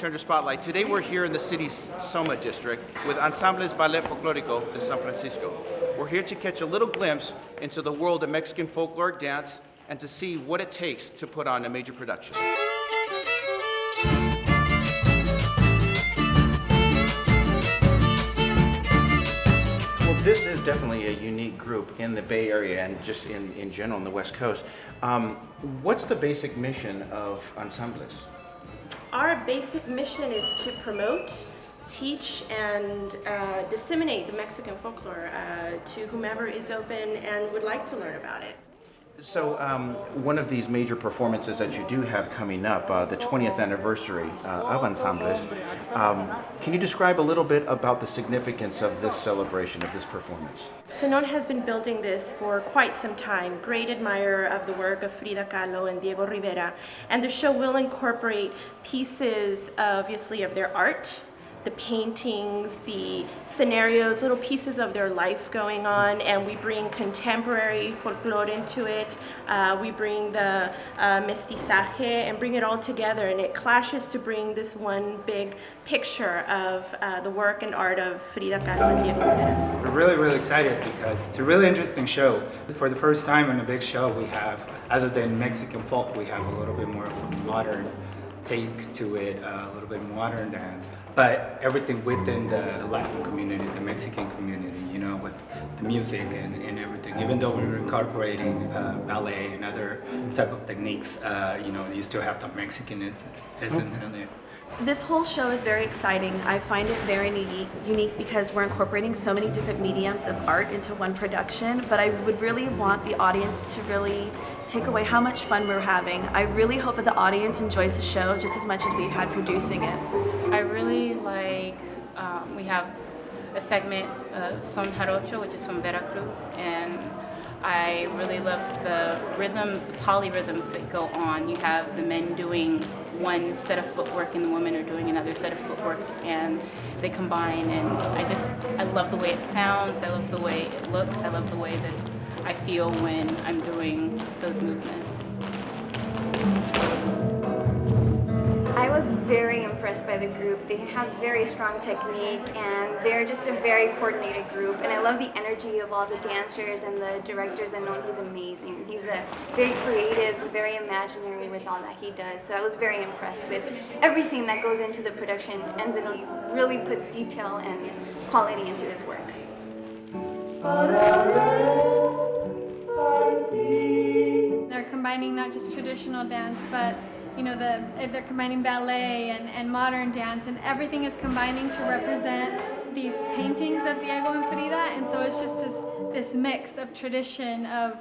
Retrenders Spotlight. Today we're here in the city's Soma district with Ensambles Ballet Folklorico de San Francisco. We're here to catch a little glimpse into the world of Mexican folkloric dance and to see what it takes to put on a major production. This is definitely a unique group in the Bay Area and just in general in the West Coast. What's the basic mission of Ensambles? Our basic mission is to promote, teach, and disseminate the Mexican folklore to whomever is open and would like to learn about it. So one of these major performances that you do have coming up, the 20th anniversary of Ensambles, can you describe a little bit about the significance of this celebration, of this performance? Zenon has been building this for quite some time, great admirer of the work of Frida, Kahlo, and Diego Rivera, and the show will incorporate pieces, obviously, of their art, the paintings, the scenarios, little pieces of their life going on, and we bring contemporary folklore into it. We bring the mestizaje and bring it all together, and it clashes to bring this one big picture of the work and art of Frida, Kahlo, and Diego Rivera. We're really excited because it's a really interesting show. For the first time on a big show, we have, other than Mexican folk, we have a little bit more of a modern take to it, a little bit modern dance, but everything within the Latin community, the Mexican community, you know, with the music and everything. Even though we're incorporating ballet and other type of techniques, you know, you still have the Mexican essence in there. This whole show is very exciting. I find it very unique because we're incorporating so many different mediums of art into one production, but I would really want the audience to really take away how much fun we're having. I really hope that the audience enjoys the show just as much as we've had producing it. I really like, we have a segment of Son Jarocho, which is from Veracruz, and I really love the rhythms, the polyrhythms that go on. You have the men doing one set of footwork and the women are doing another set of footwork, and they combine, and I love the way it sounds, I love the way it looks, I love the way that I feel when I'm doing those movements. I was very impressed by the group. They have very strong technique and they're just a very coordinated group, and I love the energy of all the dancers and the directors. I know he's amazing. He's a very creative, very imaginary with all that he does. So I was very impressed with everything that goes into the production, and Zenon really puts detail and quality into his work. They're combining not just traditional dance, but you know, they're combining ballet and modern dance, and everything is combining to represent these paintings of Diego and Frida, and so it's just this mix of tradition of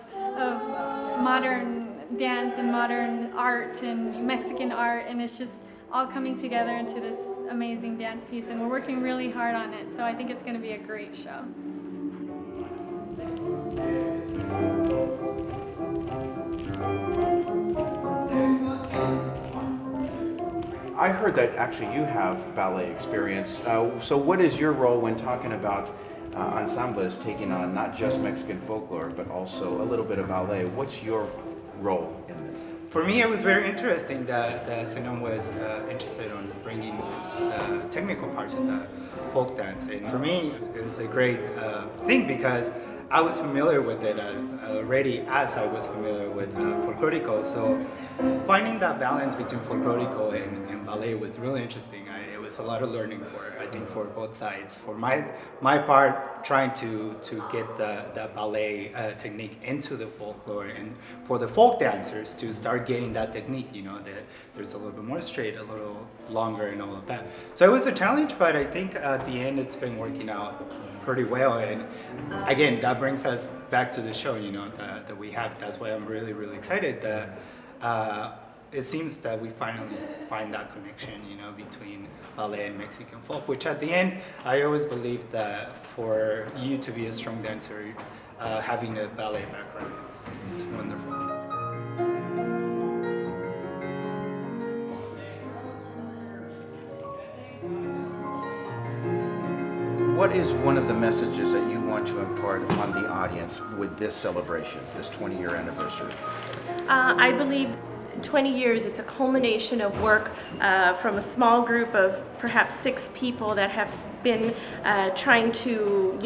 modern dance and modern art and Mexican art, and it's just all coming together into this amazing dance piece, and we're working really hard on it, so I think it's going to be a great show. I heard that actually you have ballet experience. So what is your role when talking about Ensambles taking on not just Mexican folklore, but also a little bit of ballet? What's your role in this? For me, it was very interesting that Zenon was interested in bringing technical parts of the folk dance. And for me, it was a great thing because I was familiar with it already as I was familiar with Folklorico. So finding that balance between Folklorico and ballet was really interesting. It was a lot of learning for both sides. For my part, trying to get the ballet technique into the folklore, and for the folk dancers to start getting that technique, you know, that there's a little bit more straight, a little longer, and all of that. So it was a challenge, but I think at the end it's been working out pretty well. And again, that brings us back to the show, you know, that we have. That's why I'm really excited that it seems that we finally find that connection, you know, between ballet and Mexican folk, which at the end, I always believed that for you to be a strong dancer, having a ballet background, it's wonderful. What is one of the messages that you want to impart upon the audience with this celebration, this 20-year anniversary? I believe 20 years, it's a culmination of work from a small group of perhaps 6 people that have been trying to,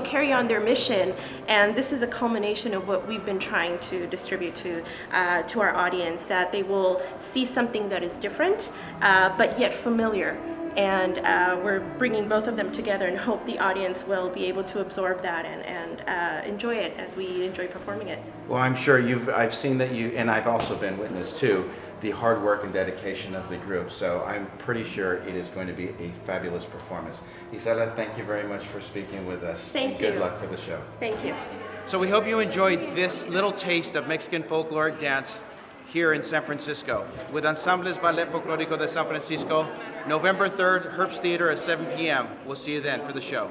carry on their mission, and this is a culmination of what we've been trying to distribute to our audience, that they will see something that is different, but yet familiar. And we're bringing both of them together and hope the audience will be able to absorb that and enjoy it as we enjoy performing it. Well, I'm sure I've seen that and I've also been witness to the hard work and dedication of the group. So I'm pretty sure it is going to be a fabulous performance. Isela, thank you very much for speaking with us. Thank you. Good luck for the show. Thank you. So we hope you enjoyed this little taste of Mexican folkloric dance here in San Francisco with Ensambles Ballet Folklorico de San Francisco, November 3rd, Herbst Theatre at 7 p.m. We'll see you then for the show.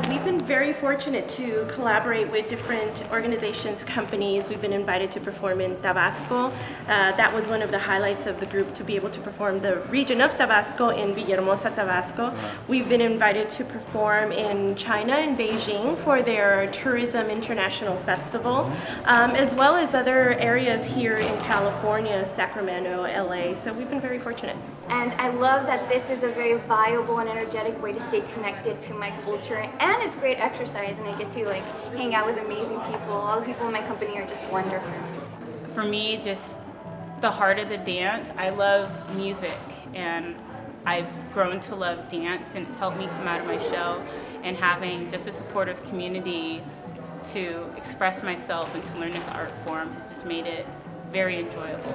We've been very fortunate to collaborate with different organizations, companies. We've been invited to perform in Tabasco. That was one of the highlights of the group, to be able to perform the region of Tabasco in Villahermosa, Tabasco. We've been invited to perform in China, in Beijing, for their Tourism International Festival, as well as other areas here in California, Sacramento, LA. So we've been very fortunate. And I love that this is a very viable and energetic way to stay connected to my culture, and it's great exercise, and I get to hang out with amazing people. All the people in my company are just wonderful. For me, just the heart of the dance, I love music, and I've grown to love dance, and it's helped me come out of my shell, and having just a supportive community to express myself and to learn this art form has just made it very enjoyable.